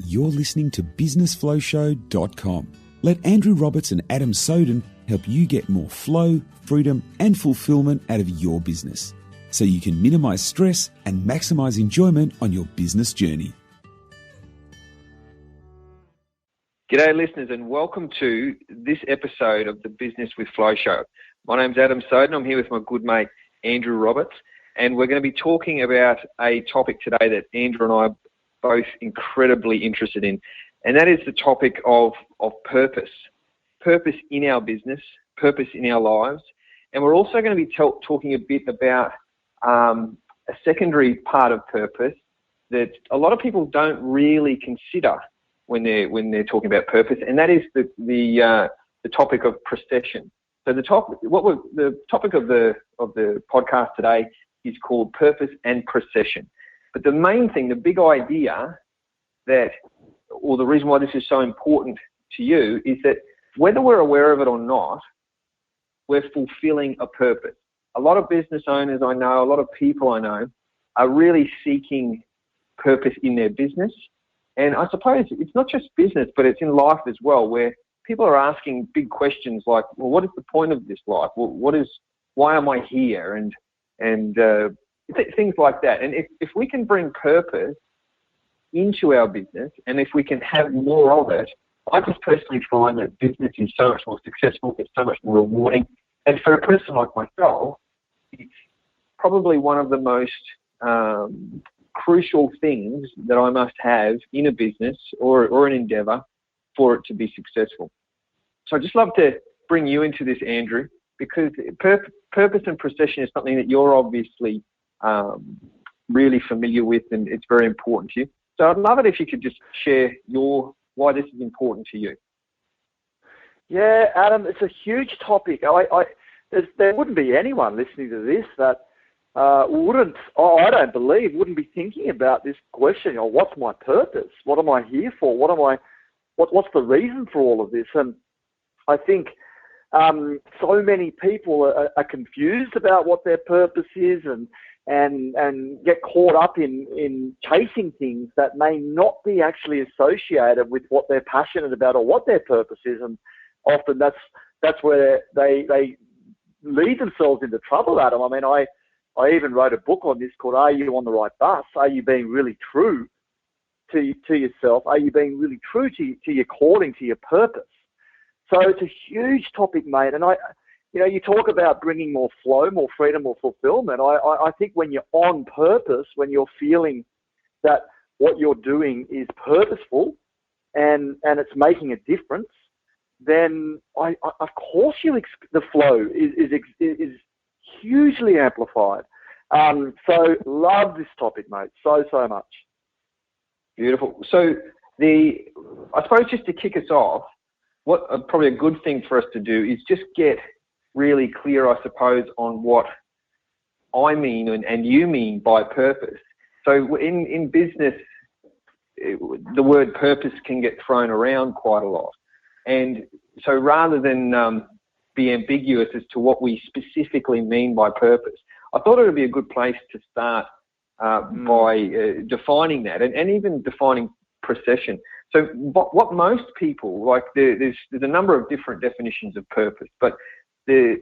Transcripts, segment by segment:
You're listening to BusinessFlowShow.com. Let Andrew Roberts and Adam Sowden help you get more flow, freedom, and fulfillment out of your business so you can minimize stress and maximize enjoyment on your business journey. G'day listeners, and welcome to this episode of the Business with Flow Show. My name's Adam Sowden. I'm here with my good mate Andrew Roberts, and we're going to be talking about a topic today that Andrew and I are both incredibly interested in, and that is the topic of purpose. Purpose in our business, purpose in our lives, and we're also going to be talking a bit about a secondary part of purpose that a lot of people don't really consider when they're talking about purpose, and that is the topic of precession. So the topic of the podcast today is called purpose and precession. But the main thing, the big idea or the reason why this is so important to you is that whether we're aware of it or not, we're fulfilling a purpose. A lot of business owners I know, a lot of people I know are really seeking purpose in their business. And I suppose it's not just business, but it's in life as well, where people are asking big questions like, well, what is the point of this life? Well, why am I here? And things like that. And if we can bring purpose into our business, and if we can have more of it, I just personally find that business is so much more successful, it's so much more rewarding. And for a person like myself, it's probably one of the most crucial things that I must have in a business or an endeavor for it to be successful. So I'd just love to bring you into this, Andrew, because purpose and precession is something that you're obviously really familiar with, and it's very important to you. So I'd love it if you could just share why this is important to you. Yeah, Adam, it's a huge topic. There wouldn't be anyone listening to this that I don't believe, wouldn't be thinking about this question. What's my purpose? What am I here for? What's the reason for all of this? And I think so many people are confused about what their purpose is and get caught up in chasing things that may not be actually associated with what they're passionate about or what their purpose is. And often that's where they lead themselves into trouble, Adam. I mean, I even wrote a book on this called Are You on the Right Bus? Are you being really true to yourself? Are you being really true to your calling, to your purpose? So it's a huge topic, mate. And you talk about bringing more flow, more freedom, more fulfillment. I think when you're on purpose, when you're feeling that what you're doing is purposeful and it's making a difference, then of course the flow is hugely amplified. So love this topic, mate, so much. Beautiful. So I suppose just to kick us off, what probably a good thing for us to do is just get really clear, I suppose, on what I mean and you mean by purpose. So in business, the word purpose can get thrown around quite a lot. And so rather than be ambiguous as to what we specifically mean by purpose, I thought it would be a good place to start by defining that and even defining precession. So what most people, like there's a number of different definitions of purpose, but the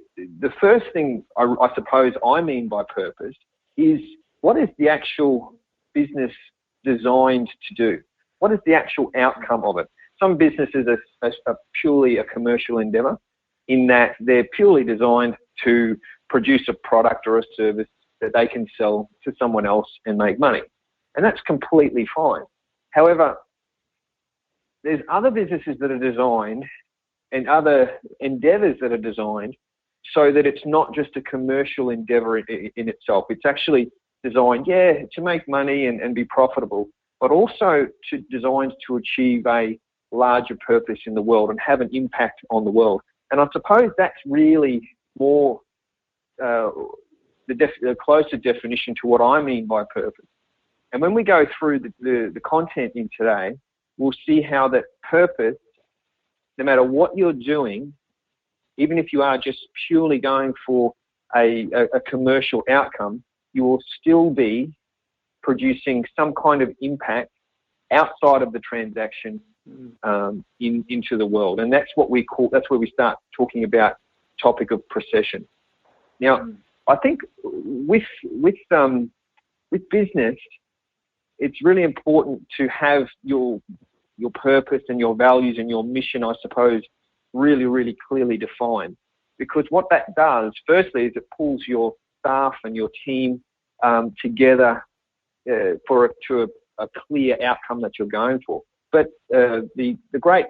first thing I suppose I mean by purpose is what is the actual business designed to do? What is the actual outcome of it? Some businesses are purely a commercial endeavor in that they're purely designed to produce a product or a service that they can sell to someone else and make money. And that's completely fine. However, there's other businesses that are designed and other endeavors that are designed so that it's not just a commercial endeavor in itself. It's actually designed, to make money and be profitable, but also designed to achieve a larger purpose in the world and have an impact on the world. And I suppose that's really more the closer definition to what I mean by purpose. And when we go through the content in today, we'll see how that purpose, no matter what you're doing, even if you are just purely going for a commercial outcome, you will still be producing some kind of impact outside of the transaction into the world. And that's what that's where we start talking about the topic of precession. Now, I think with business, it's really important to have your purpose and your values and your mission, I suppose, really, really clearly defined. Because what that does, firstly, is it pulls your staff and your team together to a clear outcome that you're going for. But the great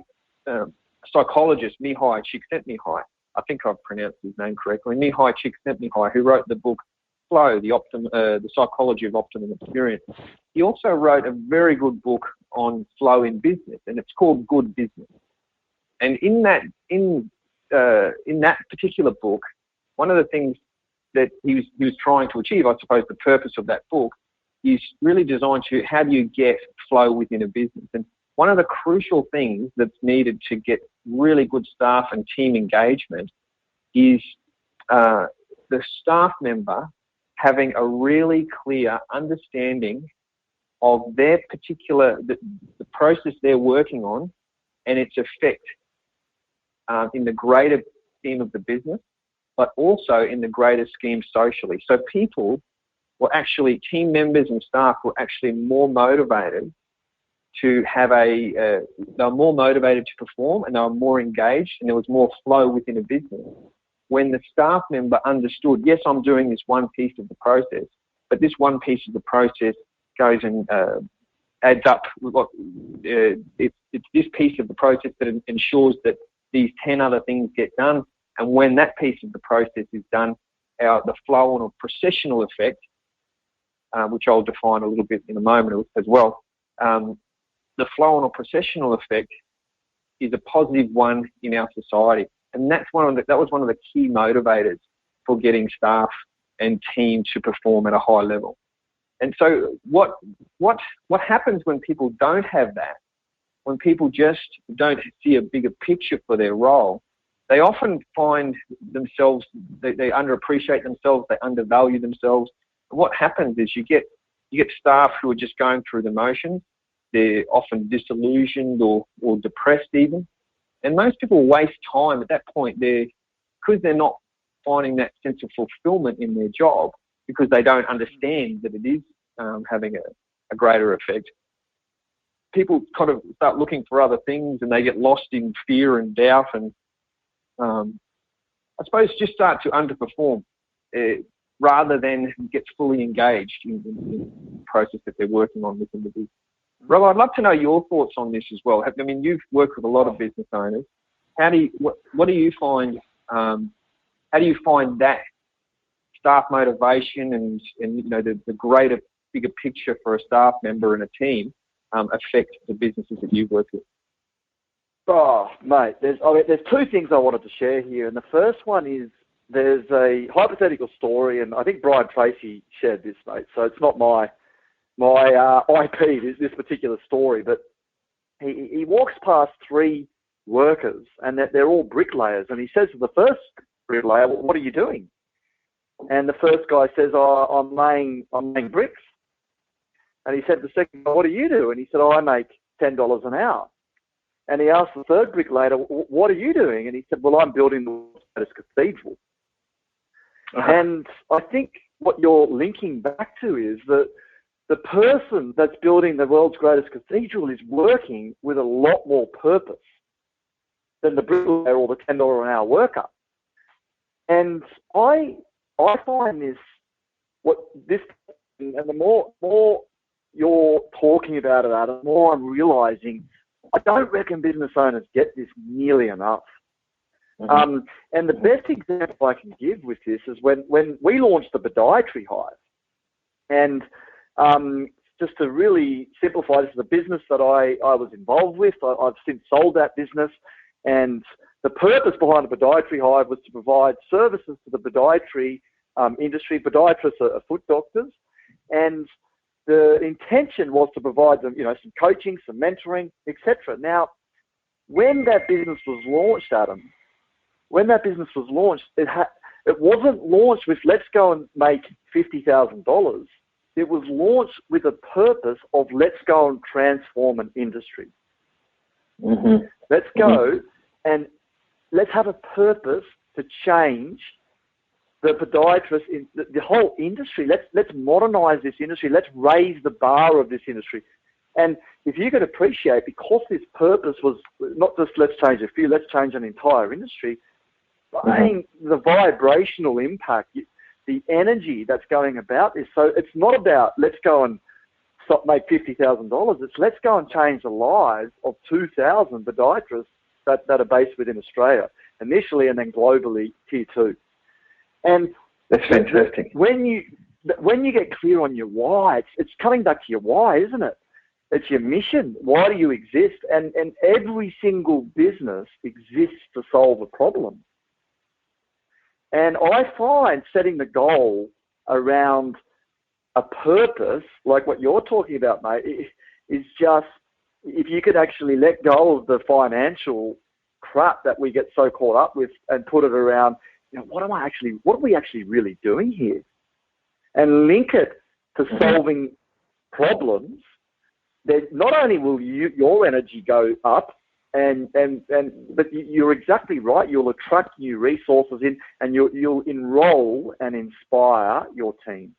psychologist Mihai Csikszentmihalyi, I think I've pronounced his name correctly, Mihai Csikszentmihalyi, who wrote the book Flow, the Psychology of Optimum Experience. He also wrote a very good book on flow in business, and it's called Good Business. And in that particular book, one of the things that he was trying to achieve, I suppose the purpose of that book, is really designed to how do you get flow within a business. And one of the crucial things that's needed to get really good staff and team engagement is the staff member having a really clear understanding of their particular, the process they're working on and its effect in the greater scheme of the business, but also in the greater scheme socially. So people were actually, team members and staff were actually more motivated to have they were more motivated to perform, and they were more engaged, and there was more flow within a business when the staff member understood, yes, I'm doing this one piece of the process, but this one piece of the process goes and adds up. It's this piece of the process that ensures that these 10 other things get done, and when that piece of the process is done, the flow on a processional effect, which I'll define a little bit in a moment as well, the flow on a processional effect is a positive one in our society. And that was one of the key motivators for getting staff and team to perform at a high level. And so what happens when people don't have that, when people just don't see a bigger picture for their role, they often find themselves, they underappreciate themselves, they undervalue themselves. And what happens is you get staff who are just going through the motions. They're often disillusioned or depressed even. And most people waste time at that point because they're not finding that sense of fulfillment in their job, because they don't understand that it is having a greater effect. People kind of start looking for other things, and they get lost in fear and doubt, and I suppose just start to underperform rather than get fully engaged in the process that they're working on within the business. Rob, I'd love to know your thoughts on this as well. I mean, you've worked with a lot of business owners. What do you find? How do you find that staff motivation and the greater, bigger picture for a staff member and a team affect the businesses that you've worked with? Oh, mate, there's two things I wanted to share here, and the first one is there's a hypothetical story, and I think Brian Tracy shared this, mate. So it's not my IP, this particular story, but he walks past three workers, and they're all bricklayers, and he says to the first bricklayer, well, "What are you doing?" And the first guy says, I'm laying bricks." And he said to the second guy, "What do you do?" And he said, "I make $10 an hour." And he asked the third bricklayer, "What are you doing?" And he said, "Well, I'm building the greatest cathedral." Uh-huh. And I think what you're linking back to is that the person that's building the world's greatest cathedral is working with a lot more purpose than the bricklayer or the $10 an hour worker. And I find this, and the more you're talking about it, Adam, the more I'm realizing I don't reckon business owners get this nearly enough. Mm-hmm. And the best example I can give with this is when we launched the podiatry hive. And just to really simplify, this is a business that I was involved with. I've since sold that business. And the purpose behind the podiatry hive was to provide services to the podiatry industry. Podiatrists are foot doctors. And the intention was to provide them, some coaching, some mentoring, etc. Now, when that business was launched, Adam, it wasn't launched with let's go and make $50,000. it was launched with a purpose of let's go and transform an industry. Mm-hmm. Let's go and let's have a purpose to change the podiatrist in the whole industry. Let's modernize this industry. Let's raise the bar of this industry. And if you could appreciate, because this purpose was not just let's change a few, let's change an entire industry, the vibrational impact, the energy that's going about this. So it's not about let's go and make $50,000. It's let's go and change the lives of 2,000 podiatrists that are based within Australia initially, and then globally tier 2. And that's fantastic. When you get clear on your why, it's coming back to your why, isn't it? It's your mission. Why do you exist? And every single business exists to solve a problem. And I find setting the goal around a purpose, like what you're talking about, mate, is just, if you could actually let go of the financial crap that we get so caught up with and put it around, what are we actually really doing here? And link it to solving problems, then not only will your energy go up, but you're exactly right. You'll attract new resources in, and you'll enroll and inspire your team.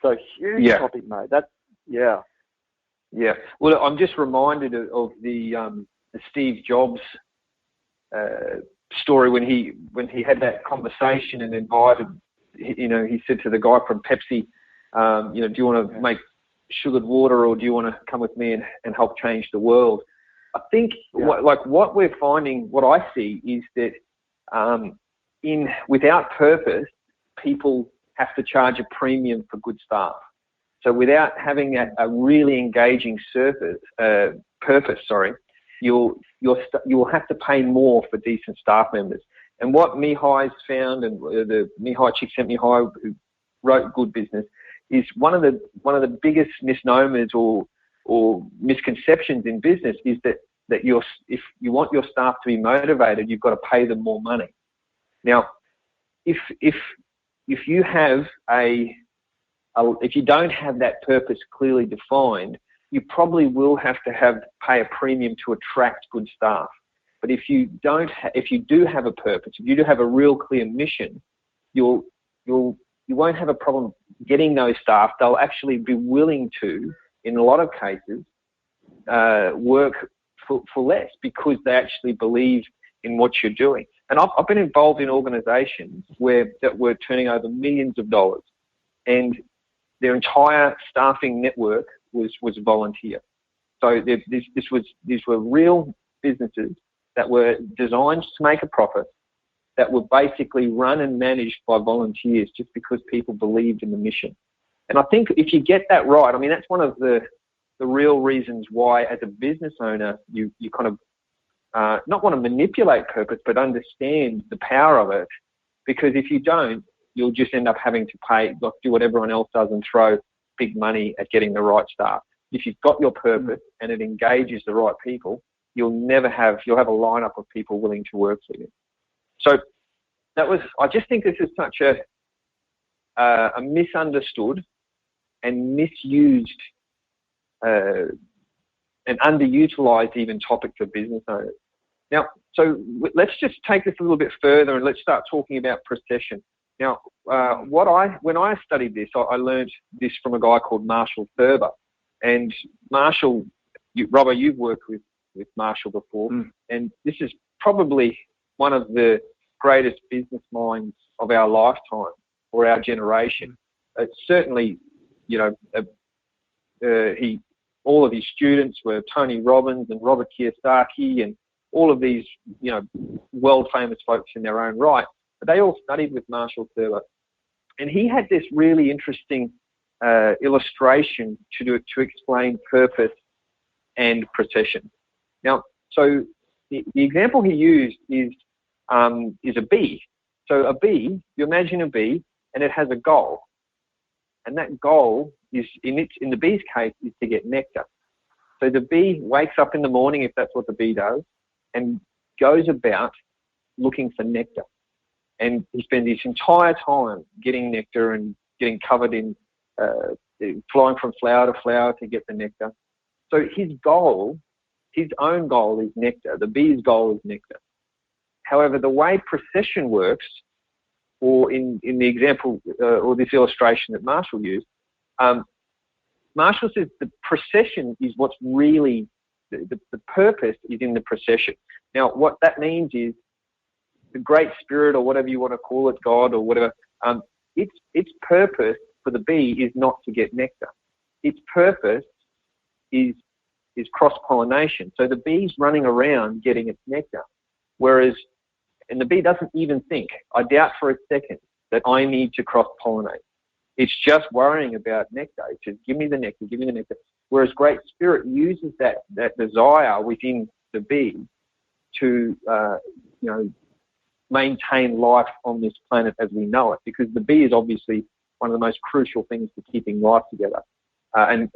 So huge topic, mate. Yeah. Well, I'm just reminded of the Steve Jobs story when he had that conversation and invited. He said to the guy from Pepsi, do you want to make sugared water, or do you want to come with me and help change the world? I think what we're finding, what I see is that without purpose, people have to charge a premium for good staff. So without having a really engaging purpose, you'll have to pay more for decent staff members. And what Mihai's found, and the Mihai Csikszentmihalyi, who wrote Good Business, is one of the biggest misnomers or misconceptions in business is that if you want your staff to be motivated, you've got to pay them more money. Now, if you have if you don't have that purpose clearly defined, you probably will have to pay a premium to attract good staff. But if you do have a purpose, if you do have a real clear mission, you won't have a problem getting those staff. They'll actually be willing to, in a lot of cases, work for less because they actually believe in what you're doing. And I've been involved in organisations that were turning over millions of dollars, and their entire staffing network was volunteer. So these were real businesses that were designed to make a profit, that were basically run and managed by volunteers just because people believed in the mission. And I think if you get that right, I mean, that's one of the real reasons why, as a business owner, you kind of not want to manipulate purpose, but understand the power of it. Because if you don't, you'll just end up having to do what everyone else does and throw big money at getting the right staff. If you've got your purpose and it engages the right people, you'll have a lineup of people willing to work for you. So I just think this is such a misunderstood and misused and underutilized even topic for business owners. Now, so let's just take this a little bit further and let's start talking about Precession. Now, when I studied this, I learned this from a guy called Marshall Thurber. And Marshall, Robert, you've worked with Marshall before, and this is probably one of the greatest business minds of our lifetime or our generation. It's certainly, all of his students were Tony Robbins and Robert Kiyosaki and all of these, world famous folks in their own right. But they all studied with Marshall Thurber, and he had this really interesting illustration to explain purpose and Precession. Now, so the example he used is a bee. So a bee, you imagine a bee, and it has a goal, and that goal is in the bee's case is to get nectar. So the bee wakes up in the morning, if that's what the bee does, and goes about looking for nectar. And he spends his entire time getting nectar and getting covered in flying from flower to flower to get the nectar. So his own goal is nectar. The bee's goal is nectar. However, the way precession works, or in the example or this illustration that Marshall used, Marshall says the precession is what's really, the purpose is in the precession. Now, what that means is the Great Spirit, or whatever you want to call it, God or whatever, its purpose for the bee is not to get nectar. Its purpose is cross-pollination. So the bee's running around getting its nectar, and the bee doesn't even think, I doubt for a second, that I need to cross-pollinate. It's just worrying about nectar. It's just, give me the nectar, give me the nectar. Whereas Great Spirit uses that desire within the bee to, maintain life on this planet as we know it, because the bee is obviously one of the most crucial things to keeping life together and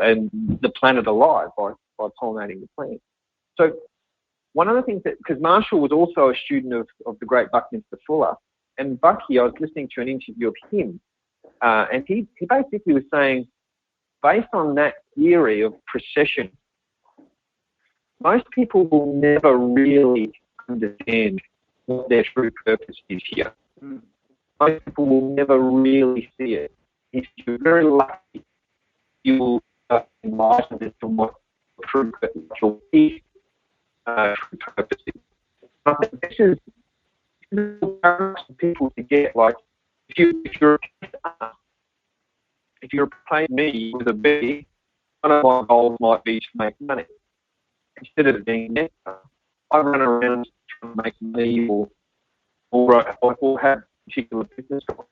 the planet alive by pollinating the plant. So one of the things because Marshall was also a student of the great Bucky Fuller, and Bucky, I was listening to an interview of him, and he basically was saying, based on that theory of precession, most people will never really understand what their true purpose is here. Most people will never really see it. If you're very lucky, you will enlightened as to what true purpose will be. True purpose is. I think this is for people to get. Like, if you're replacing me with a bee, one of my goals might be to make money. Instead of being nectar, I run around trying to make money or have particular business goals.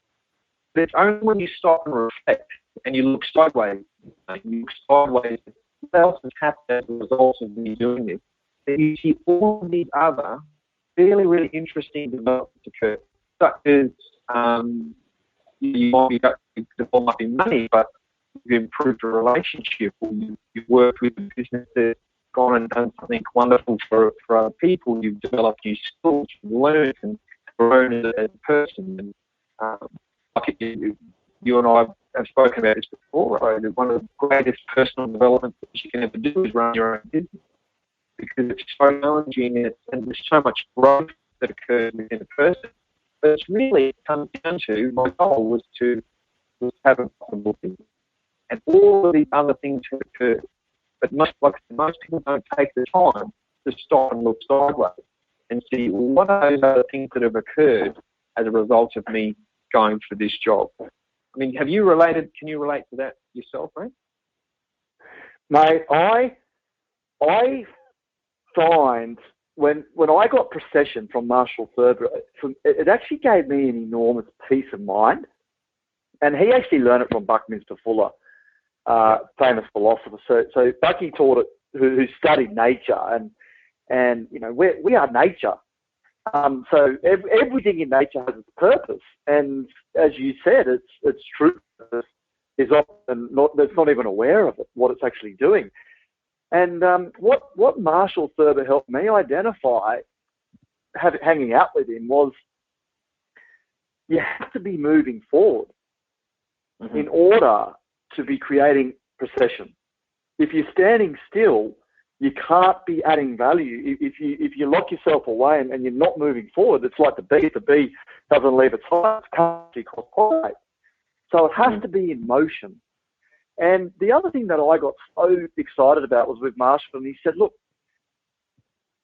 But it's only when you stop and reflect and you look sideways, at what else has happened as a result of me doing this, that you see all of these other really, really interesting developments occur, such as you might be the goal might be money, but you've improved a relationship, or you've worked with a business that's gone and done something wonderful for other people. You've developed new skills, you've learned and grown as a person. And like you and I have spoken about this before, right? One of the greatest personal developments that you can ever do is run your own business, because it's so challenging and there's so much growth that occurs within a person. But it's really comes down to, my goal was to have a profitable business. And all of these other things have occurred. But most people don't take the time to stop and look sideways and see, well, what are those other things that have occurred as a result of me going for this job? I mean, can you relate to that yourself, right? Mate, I find when I got Precession from Marshall Thurber, it actually gave me an enormous peace of mind. And he actually learned it from Buckminster Fuller, famous philosopher. So Bucky taught it, who studied nature, and we are nature. So everything in nature has its purpose, and as you said, its true purpose is often that's not even aware of it, what it's actually doing. And what Marshall Thurber helped me identify, hanging out with him, was you have to be moving forward in order to be creating precession. If you're standing still, you can't be adding value. If you lock yourself away and you're not moving forward, it's like the bee. If the bee doesn't leave its hive, it can't cross-pollinate. So it has to be in motion. And the other thing that I got so excited about was with Marshall, and he said, look,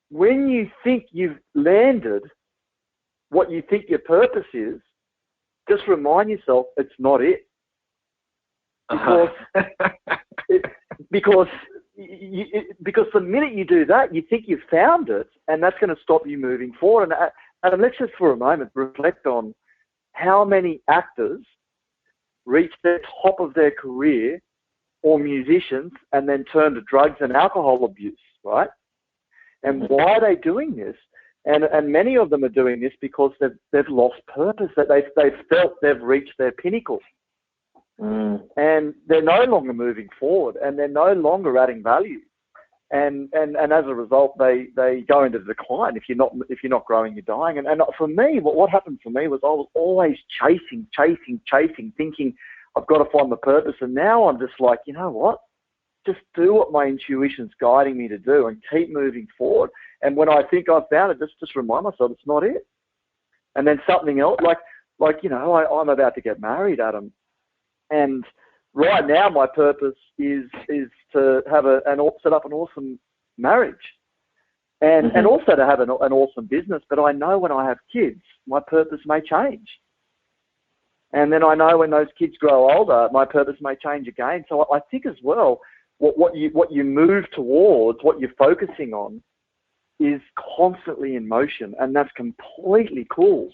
when you think you've landed what you think your purpose is, just remind yourself it's not it. Because the minute you do that, you think you've found it, and that's going to stop you moving forward. And let's just for a moment reflect on how many actors reach the top of their career, or musicians, and then turn to drugs and alcohol abuse, right? And why are they doing this? And many of them are doing this because they've lost purpose, that they've felt they've reached their pinnacle. And they're no longer moving forward, and they're no longer adding value. And as a result, they go into decline. If you're not growing, you're dying. And for me, what happened for me was I was always chasing, thinking I've got to find my purpose. And now I'm just like, you know what? Just do what my intuition's guiding me to do and keep moving forward. And when I think I've found it, just remind myself it's not it. And then something else, like you know, I'm about to get married, Adam. And right now my purpose is to have set up an awesome marriage. And also to have an awesome business. But I know when I have kids, my purpose may change. And then I know when those kids grow older, my purpose may change again. So I think as well, what you move towards, what you're focusing on, is constantly in motion, and that's completely cool.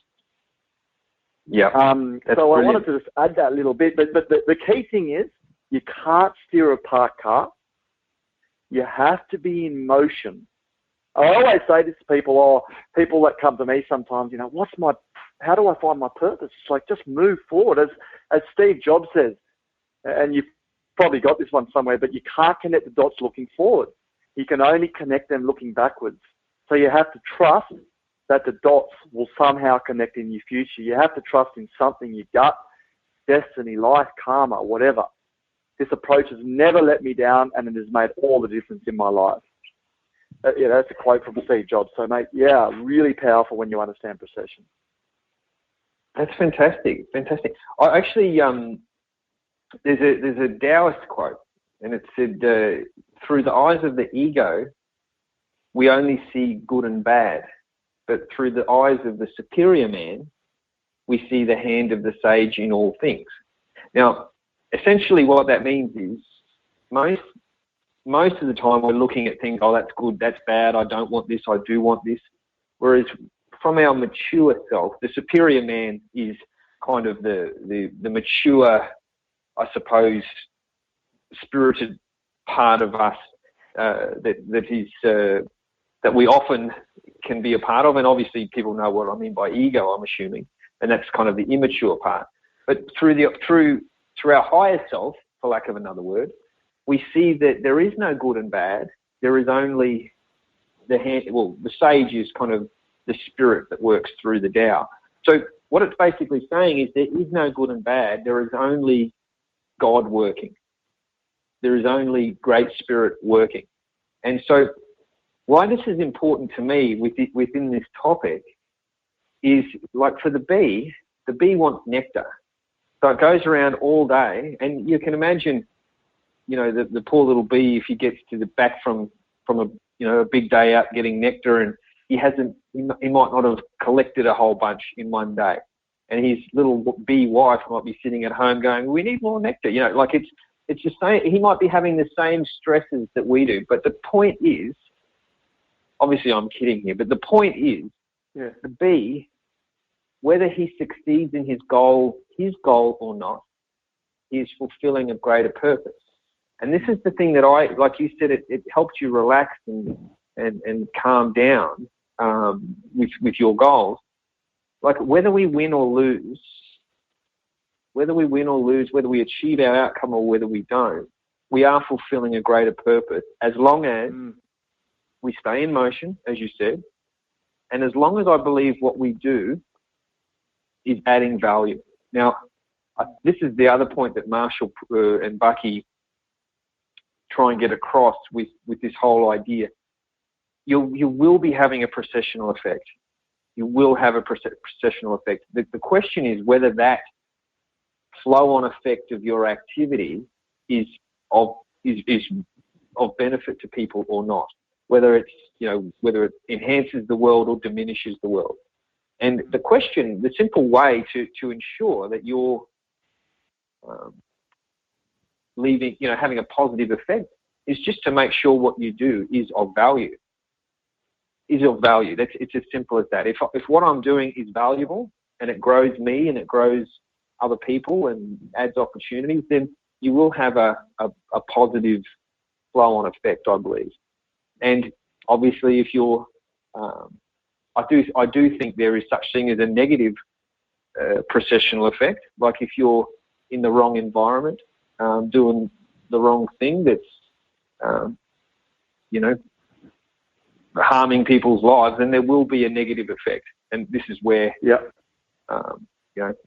Yeah. So I wanted to just add that little bit. But the key thing is, you can't steer a parked car. You have to be in motion. I always say this to people that come to me sometimes, you know, how do I find my purpose? It's like, just move forward. As Steve Jobs says, and you've probably got this one somewhere, but you can't connect the dots looking forward. You can only connect them looking backwards. So you have to trust that the dots will somehow connect in your future. You have to trust in something, your gut, destiny, life, karma, whatever. This approach has never let me down, and it has made all the difference in my life. Yeah, that's a quote from Steve Jobs. So, mate, yeah, really powerful when you understand precession. That's fantastic. Fantastic. I actually, there's a Taoist quote, and it said, through the eyes of the ego, we only see good and bad, but through the eyes of the superior man, we see the hand of the sage in all things. Now, essentially what that means is most of the time we're looking at things, oh, that's good, that's bad, I don't want this, I do want this. Whereas from our mature self, the superior man is kind of the mature, I suppose, spirited part of us that we often can be a part of. And obviously people know what I mean by ego, I'm assuming, and that's kind of the immature part. But through our higher self, for lack of another word, we see that there is no good and bad. There is only the sage is kind of the spirit that works through the Tao. So what it's basically saying is there is no good and bad. There is only God working. There is only Great Spirit working. And so why this is important to me within this topic is, like, for the bee wants nectar. So it goes around all day, and you can imagine, you know, the poor little bee, if he gets to the back from a big day out getting nectar, and he might not have collected a whole bunch in one day, and his little bee wife might be sitting at home going, we need more nectar. You know, like it's just saying he might be having the same stresses that we do. But the point is, obviously I'm kidding here, but the point is, the bee, whether he succeeds in his goal or not, he is fulfilling a greater purpose. And this is the thing that like you said, it helps you relax and calm down with your goals. Like, whether we win or lose, whether we achieve our outcome or whether we don't, we are fulfilling a greater purpose as long as we stay in motion, as you said, and as long as I believe what we do is adding value. Now, this is the other point that Marshall and Bucky try and get across with this whole idea. You will be having a precessional effect. You will have a precessional effect. The question is whether that flow-on effect of your activity is of benefit to people or not. Whether it enhances the world or diminishes the world. And the simple way to ensure that you're having a positive effect is just to make sure what you do is of value. It's as simple as that. If what I'm doing is valuable and it grows me and it grows other people and adds opportunities, then you will have a positive flow-on effect, I believe. And obviously, if you're, I do think there is such thing as a negative precessional effect. Like if you're in the wrong environment, doing the wrong thing that's, harming people's lives, then there will be a negative effect. And this is where,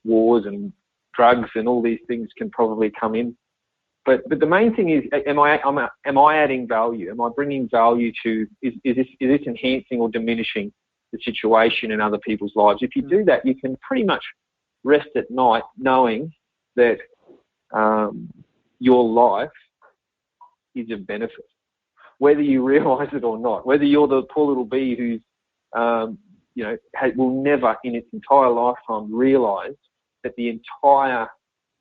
wars and drugs and all these things can probably come in. But the main thing is, am I adding value? Am I bringing value to? Is this enhancing or diminishing the situation in other people's lives? If you do that, you can pretty much rest at night knowing that your life is of benefit, whether you realise it or not. Whether you're the poor little bee who's will never in its entire lifetime realise that the entire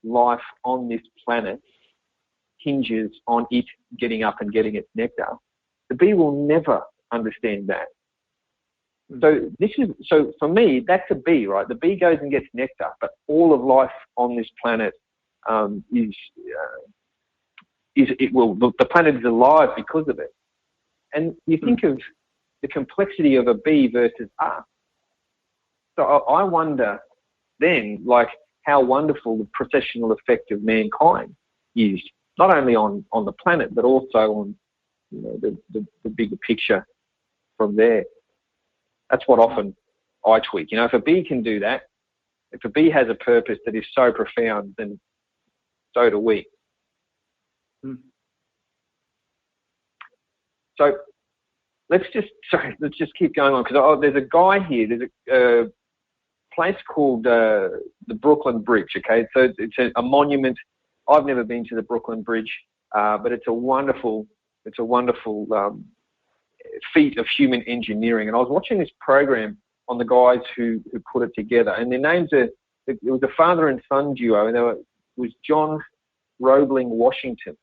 life on this planet hinges on it getting up and getting its nectar. The bee will never understand that. So for me, that's a bee, right? The bee goes and gets nectar, but all of life on this planet the planet is alive because of it. And you think of the complexity of a bee versus us. So I wonder then, like, how wonderful the precessional effect of mankind is, not only on the planet, but also on the bigger picture from there. That's what often I tweak. If a bee can do that, if a bee has a purpose that is so profound, then so do we. So let's just keep going on, because there's a guy here. There's a place called the Brooklyn Bridge. Okay, so it's a monument. I've never been to the Brooklyn Bridge, but it's a wonderful feat of human engineering. And I was watching this program on the guys who put it together, and their names it was a father and son duo, and it was John Roebling Washington.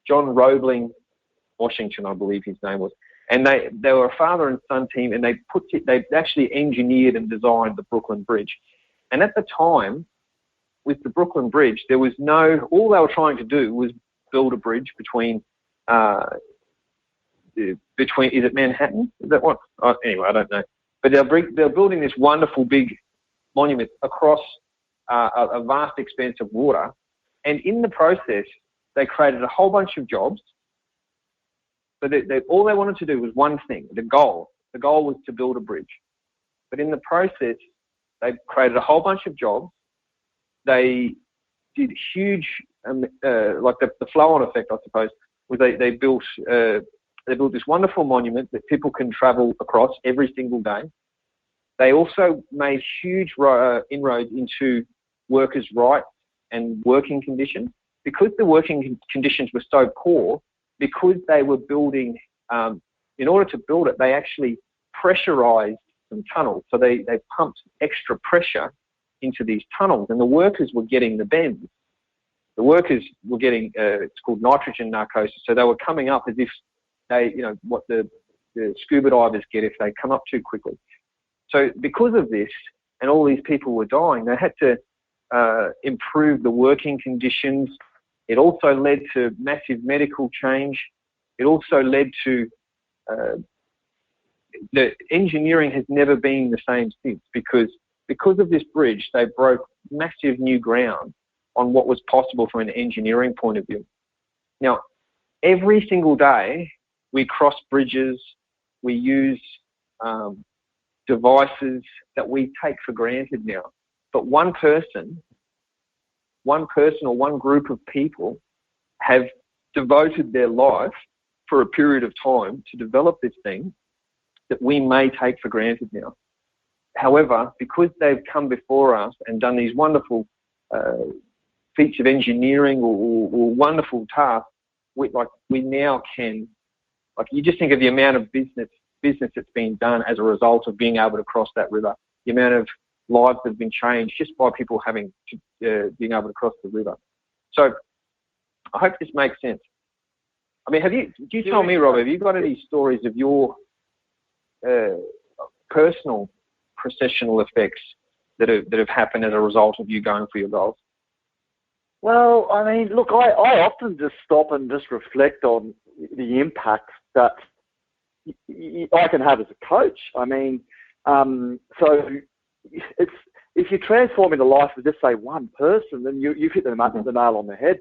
John Roebling Washington, I believe his name was. And they were a father and son team, and they actually engineered and designed the Brooklyn Bridge. And at the time, with the Brooklyn Bridge, there was all they were trying to do was build a bridge between is it Manhattan? Is that what? Anyway, I don't know. But they're building this wonderful big monument across a vast expanse of water. And in the process, they created a whole bunch of jobs. But all they wanted to do was one thing, the goal. The goal was to build a bridge. But in the process, they created a whole bunch of jobs. They did huge, like the flow-on effect, I suppose, was they built this wonderful monument that people can travel across every single day. They also made huge inroads into workers' rights and working conditions. Because the working conditions were so poor, because they were building, in order to build it, they actually pressurized some tunnels. So they pumped extra pressure into these tunnels, and the workers were getting the bends. The workers were getting, it's called nitrogen narcosis. So they were coming up as if they, what the scuba divers get if they come up too quickly. So because of this, and all these people were dying, they had to improve the working conditions. It also led to massive medical change. It also led to the engineering has never been the same since, because of this bridge, they broke massive new ground on what was possible from an engineering point of view. Now, every single day we cross bridges, we use devices that we take for granted now. But one person or one group of people have devoted their life for a period of time to develop this thing that we may take for granted now. However, because they've come before us and done these wonderful feats of engineering or wonderful tasks, we now can, you just think of the amount of business that's been done as a result of being able to cross that river, the amount of lives that have been changed just by people having to, being able to cross the river. So I hope this makes sense. I mean, tell me, Rob, have you got any stories of your personal precessional effects that have happened as a result of you going for your goals? Well, I mean, look, I often just stop and just reflect on the impact that I can have as a coach. I mean, so if you transform into life with just say one person, then you've hit the nail on the head.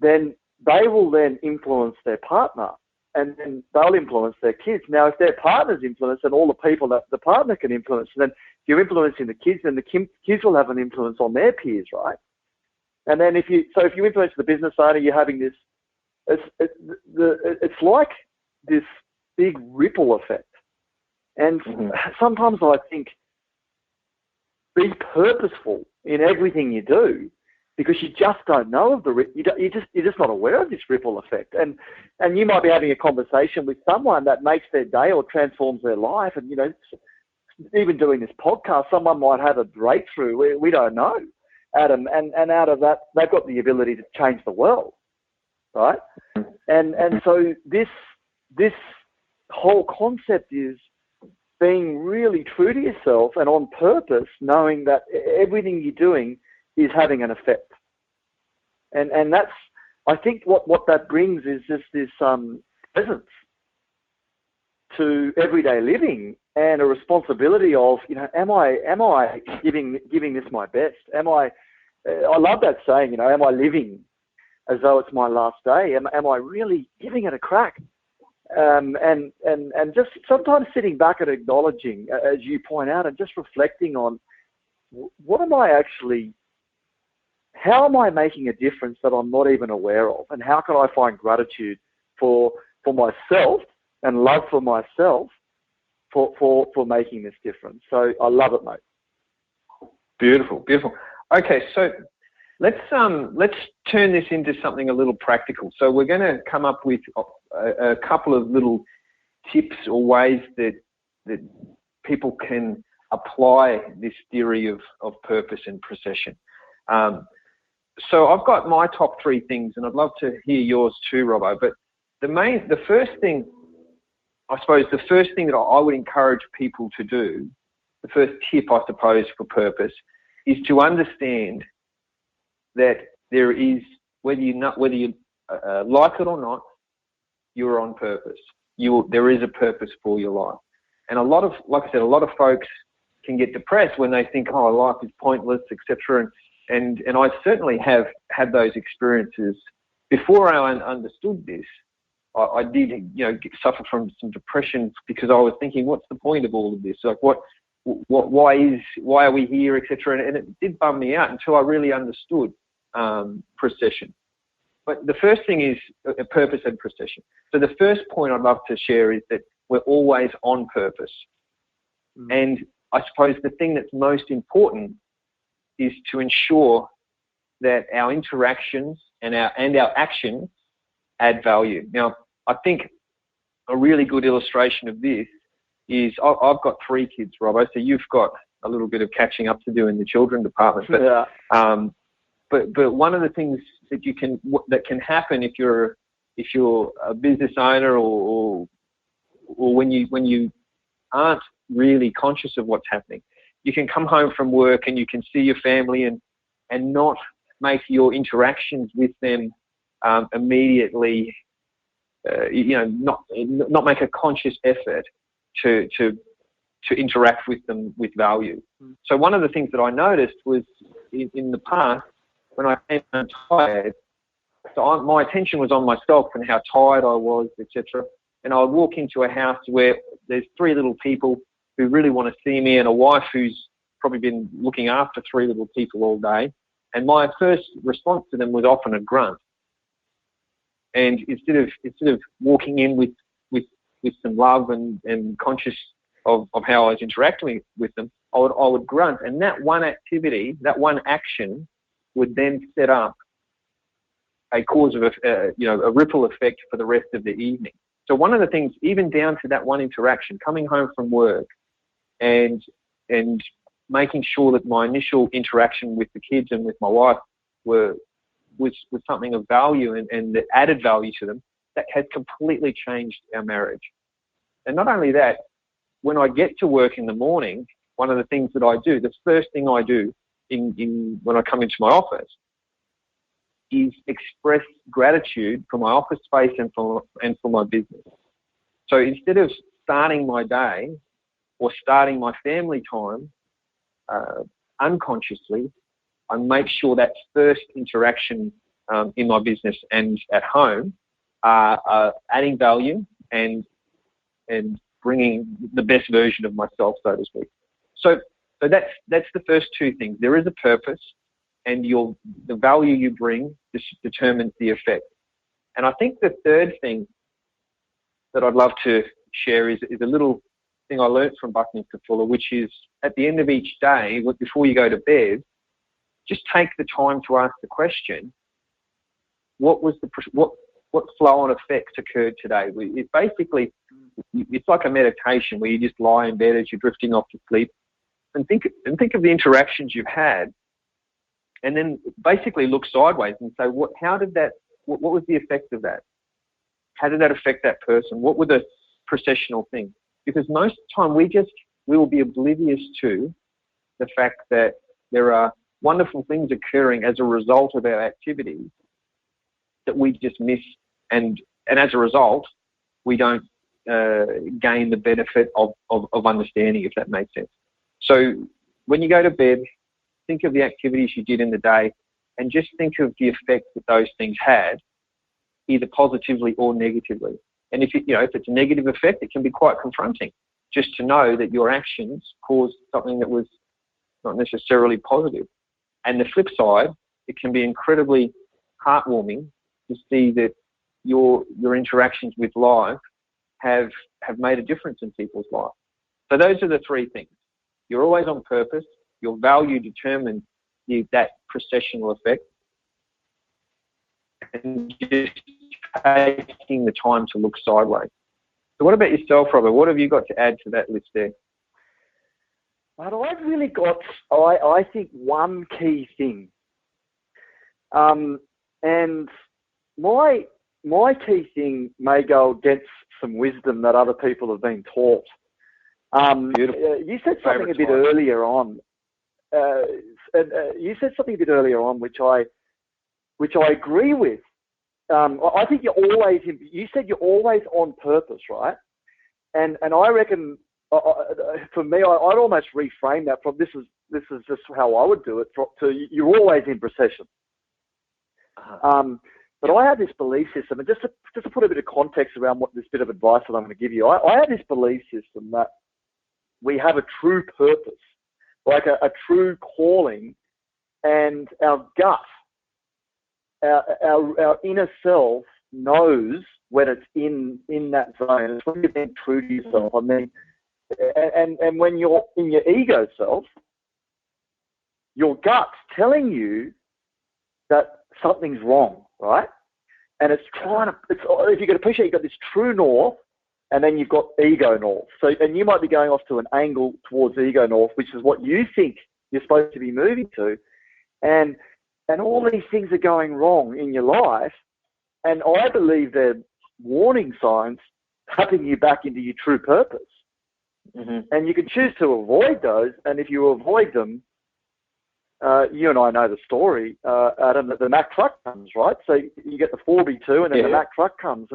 Then they will then influence their partner. and then they'll influence their kids. Now, if their partner's influence and all the people that the partner can influence, then if you're influencing the kids, then the kids will have an influence on their peers, right? And then if you influence the business owner, you're having this. It's like this big ripple effect. And sometimes I think, be purposeful in everything you do, because you just don't know of you're just not aware of this ripple effect. And you might be having a conversation with someone that makes their day or transforms their life. And, even doing this podcast, someone might have a breakthrough. We don't know, Adam. And out of that, they've got the ability to change the world, right? And so this whole concept is being really true to yourself and on purpose, knowing that everything you're doing is having an effect. And that's, I think what that brings is just this presence to everyday living and a responsibility of, am I giving this my best? I love that saying, am I living as though it's my last day? Am I really giving it a crack? And just sometimes sitting back and acknowledging, as you point out, and just reflecting on how am I making a difference that I'm not even aware of? And how can I find gratitude for myself and love for myself for making this difference? So I love it, mate. Beautiful, beautiful. Okay, so let's turn this into something a little practical. So we're going to come up with a couple of little tips or ways that people can apply this theory of purpose and precession. So I've got my top three things, and I'd love to hear yours too, Robbo. But the first thing that I would encourage people to do, the first tip, I suppose, for purpose, is to understand that there is, whether you like it or not, you're on purpose. There is a purpose for your life. And like I said, a lot of folks can get depressed when they think, oh, life is pointless, etc. And I certainly have had those experiences. Before I understood this, I did, suffer from some depression, because I was thinking, what's the point of all of this? Like, why are we here, etc. And it did bum me out until I really understood precession. But the first thing is purpose and precession. So the first point I'd love to share is that we're always on purpose. And I suppose the thing that's most important is to ensure that our interactions and our actions add value. Now, I think a really good illustration of this is I've got 3 kids, Robbo, so you've got a little bit of catching up to do in the children department. But, yeah. But one of the things that can happen if you're a business owner or when you aren't really conscious of what's happening, you can come home from work and you can see your family and not make your interactions with them immediately, not make a conscious effort to interact with them with value. So one of the things that I noticed was in the past, when I came home tired, so my attention was on myself and how tired I was, etc. And I would walk into a house where there's 3 little people who really want to see me, and a wife who's probably been looking after 3 little people all day. And my first response to them was often a grunt. And instead of walking in with some love and conscious of how I was interacting with them, I would grunt. And that one activity, that one action, would then set up a cause of a ripple effect for the rest of the evening. So one of the things, even down to that one interaction, coming home from work and making sure that my initial interaction with the kids and with my wife was something of value and that added value to them, that has completely changed our marriage. And not only that, when I get to work in the morning, one of the things that I do, the first thing I do when I come into my office, is express gratitude for my office space and for my business. So instead of starting my day or starting my family time unconsciously, I make sure that first interaction in my business and at home are adding value and bringing the best version of myself, so to speak. So that's the first two things. There is a purpose, and the value you bring determines the effect. And I think the third thing that I'd love to share is a little thing I learned from Bucky Fuller, which is at the end of each day, before you go to bed, just take the time to ask the question: what flow-on effects occurred today? It's like a meditation where you just lie in bed as you're drifting off to sleep, and think of the interactions you've had, and then basically look sideways and say, what was the effect of that? How did that affect that person? What were the processional things? Because most of the time we will be oblivious to the fact that there are wonderful things occurring as a result of our activities that we just miss, and as a result, we don't gain the benefit of understanding, if that makes sense. So when you go to bed, think of the activities you did in the day, and just think of the effect that those things had, either positively or negatively. And if it's a negative effect, it can be quite confronting, just to know that your actions caused something that was not necessarily positive. And the flip side, it can be incredibly heartwarming to see that your interactions with life have made a difference in people's lives. So those are the three things. You're always on purpose. Your value determines that processional effect. And just taking the time to look sideways. So what about yourself, Robert? What have you got to add to that list there? But I've really got, I think, one key thing. And my key thing may go against some wisdom that other people have been taught. You said something a bit earlier on. You said something a bit earlier on, which I agree with. I think you said you're always on purpose, right? And I reckon, for me, I'd almost reframe that from this is just how I would do it, to you're always in procession. But I have this belief system, and just to put a bit of context around what this bit of advice that I'm going to give you, I have this belief system that we have a true purpose, like a true calling, and our gut, our inner self knows when it's in that zone. It's when you're being true to yourself. I mean, and when you're in your ego self, your gut's telling you that something's wrong, right? And it's if you can appreciate, you've got this true north, and then you've got ego north. So, and you might be going off to an angle towards ego north, which is what you think you're supposed to be moving to. And all these things are going wrong in your life. And I believe they're warning signs tapping you back into your true purpose. Mm-hmm. And you can choose to avoid those. And if you avoid them, you and I know the story, Adam, that the Mack truck comes, right? So you get the 4B2 and then the Mack truck comes.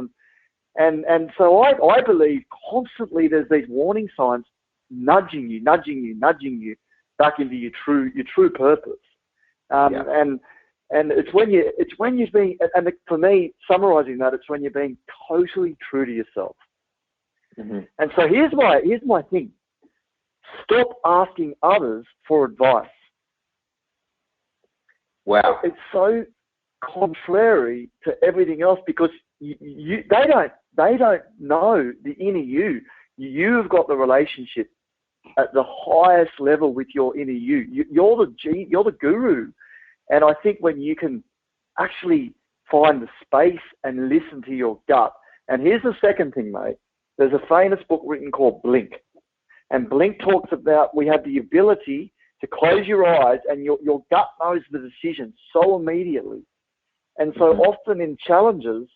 And so I believe constantly there's these warning signs nudging you back into your true purpose. And it's when you're being, and for me, summarizing that, it's when you're being totally true to yourself. Mm-hmm. And so here's my thing. Stop asking others for advice. Wow. It's so contrary to everything else, because they don't know the inner you. You've got the relationship at the highest level with your inner you. You're the guru. And I think when you can actually find the space and listen to your gut. And here's the second thing, mate. There's a famous book written called Blink. And Blink talks about we have the ability to close your eyes and your gut knows the decision so immediately. And so often in challenges,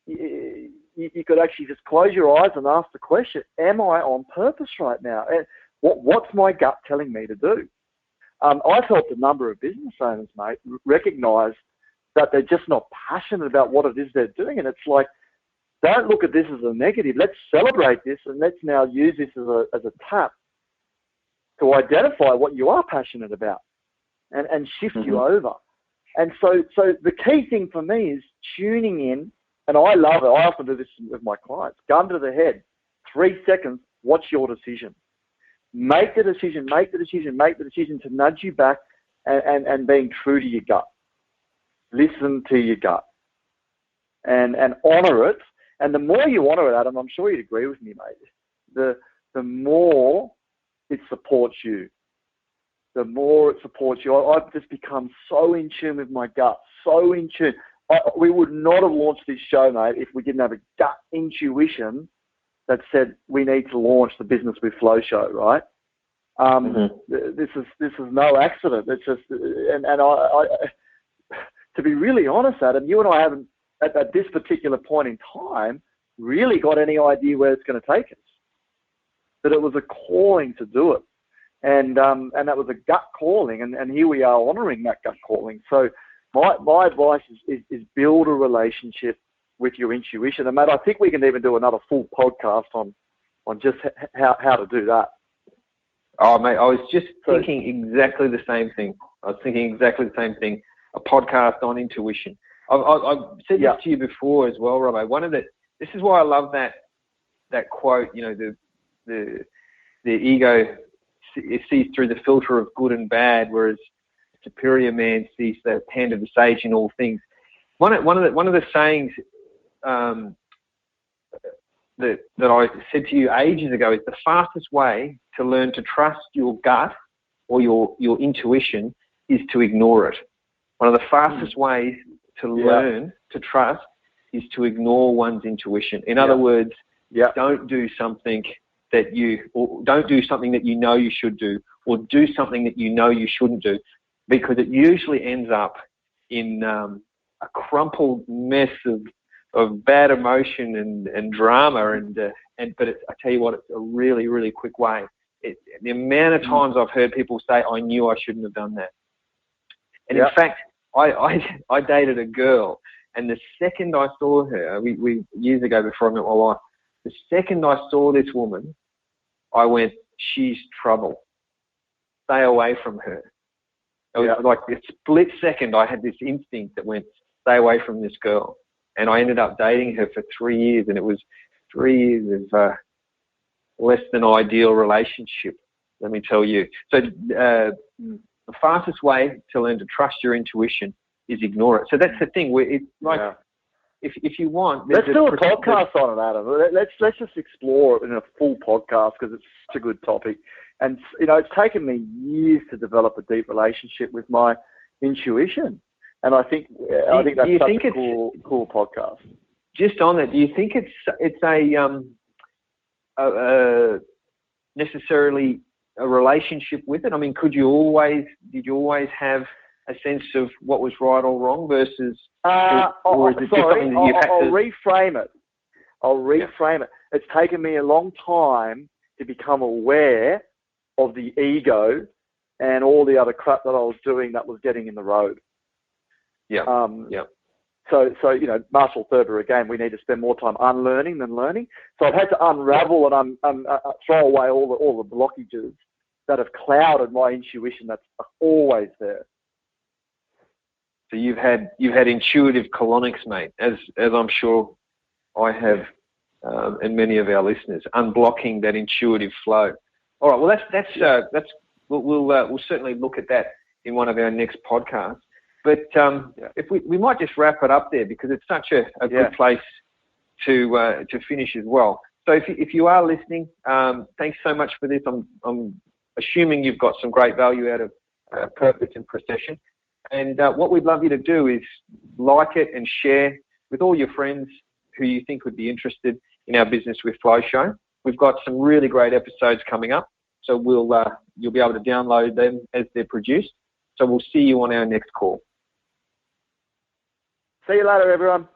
you could actually just close your eyes and ask the question, am I on purpose right now? And what's my gut telling me to do? I've helped a number of business owners, mate, recognize that they're just not passionate about what it is they're doing. And it's like, don't look at this as a negative. Let's celebrate this, and let's now use this as a tap to identify what you are passionate about and shift you over. And so the key thing for me is tuning in and I love it. I often do this with my clients. Gun to the head, 3 seconds, what's your decision? Make the decision to nudge you back and being true to your gut. Listen to your gut and honour it. And the more you honour it, Adam, I'm sure you'd agree with me, mate, the more it supports you. The more it supports you. I've just become so in tune with my gut, so in tune. We would not have launched this show, mate, if we didn't have a gut intuition that said we need to launch the Business with Flow show, right? This is no accident. It's just, and I to be really honest, Adam, you and I haven't at this particular point in time really got any idea where it's going to take us. But it was a calling to do it, and that was a gut calling, and here we are honouring that gut calling. So my advice is build a relationship with your intuition, and mate, I think we can even do another full podcast on just how to do that. Oh, mate, I was just thinking exactly the same thing. A podcast on intuition. I've said this to you before as well, Robbo. This is why I love that quote. You know, the ego sees through the filter of good and bad, whereas superior man sees the hand of the sage in all things. One of the sayings that I said to you ages ago is the fastest way to learn to trust your gut or your intuition is to ignore it. One of the fastest ways to learn to trust is to ignore one's intuition. In other words, don't do something that you know you should do, or do something that you know you shouldn't do, because it usually ends up in a crumpled mess of bad emotion and drama, but I tell you what, it's a really, really quick way. The amount of times I've heard people say, I knew I shouldn't have done that. And in fact, I dated a girl, and the second I saw her, we years ago before I met my wife, the second I saw this woman, I went, she's trouble. Stay away from her. It was like a split second, I had this instinct that went, stay away from this girl. And I ended up dating her for 3 years, and it was 3 years of less than ideal relationship, let me tell you. So the fastest way to learn to trust your intuition is ignore it. So that's the thing. It's like, if you want, let's do a podcast on it, Adam. Let's just explore it in a full podcast, because it's such a good topic. And you know, it's taken me years to develop a deep relationship with my intuition. And I think that's such a cool podcast. Just on that, do you think it's a necessarily a relationship with it? I mean, did you always have a sense of what was right or wrong versus, or is it just something that you had to... I'll reframe it. It's taken me a long time to become aware of the ego and all the other crap that I was doing that was getting in the road. So you know, Marshall Thurber again, we need to spend more time unlearning than learning. So I've had to unravel and throw away all the blockages that have clouded my intuition that's always there. So you've had intuitive colonics, mate, as I'm sure I have, and many of our listeners, unblocking that intuitive flow. All right, well we'll certainly look at that in one of our next podcasts. But if we might just wrap it up there, because it's such a good place to finish as well. So if you are listening, thanks so much for this. I'm assuming you've got some great value out of Purpose and Precession. And what we'd love you to do is like it and share with all your friends who you think would be interested in our Business with Flow show. We've got some really great episodes coming up, so you'll be able to download them as they're produced. So we'll see you on our next call. See you later, everyone.